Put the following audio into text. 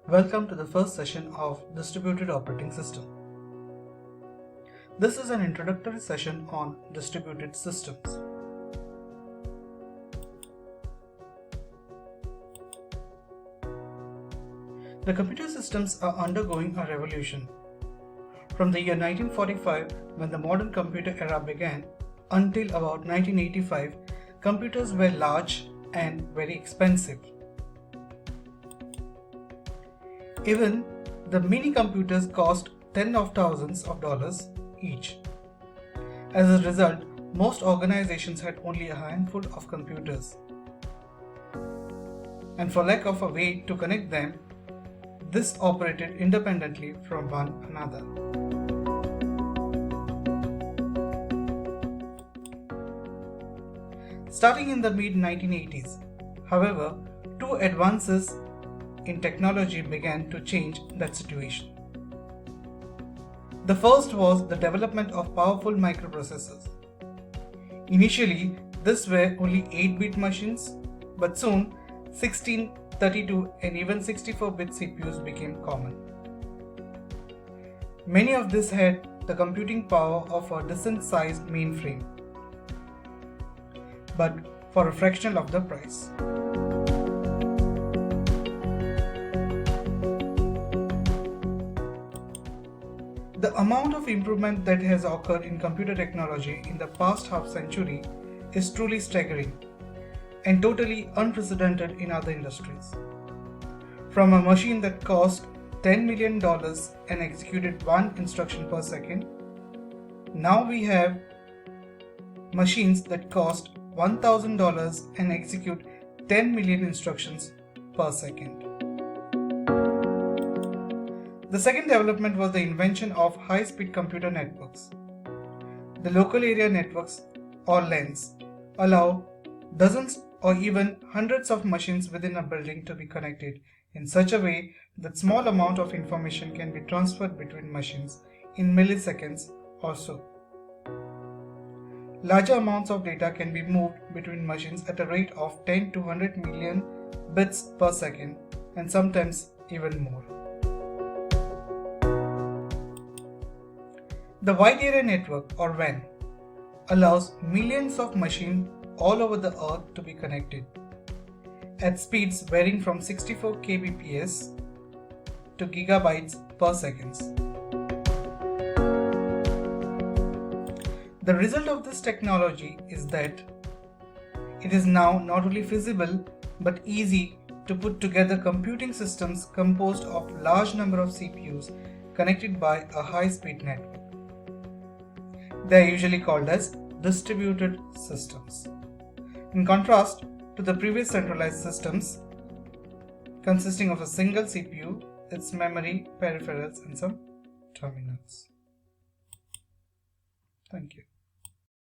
Welcome to the first session of Distributed Operating System. This is an introductory session on distributed systems. The computer systems are undergoing a revolution. From the year 1945, when the modern computer era began, until about 1985, computers were large and very expensive. Even the mini computers cost tens of thousands of dollars each. As a result, most organizations had only a handful of computers. And for lack of a way to connect them, this operated independently from one another. Starting in the mid-1980s, however, two advances in technology began to change that situation. The first was the development of powerful microprocessors. Initially, these were only 8-bit machines, but soon 16, 32 and even 64-bit CPUs became common. Many of these had the computing power of a decent-sized mainframe, but for a fraction of the price. The amount of improvement that has occurred in computer technology in the past half century is truly staggering and totally unprecedented in other industries. From a machine that cost $10 million and executed one instruction per second, now we have machines that cost $1,000 and execute 10 million instructions per second. The second development was the invention of high-speed computer networks. The local area networks, or LANs, allow dozens or even hundreds of machines within a building to be connected in such a way that small amount of information can be transferred between machines in milliseconds or so. Larger amounts of data can be moved between machines at a rate of 10 to 100 million bits per second and sometimes even more. The Wide Area Network, or WAN, allows millions of machines all over the earth to be connected at speeds varying from 64 kbps to gigabytes per second. The result of this technology is that it is now not only feasible but easy to put together computing systems composed of large number of CPUs connected by a high-speed network. They are usually called as distributed systems. In contrast to the previous centralized systems consisting of a single CPU, its memory, peripherals and some terminals. Thank you.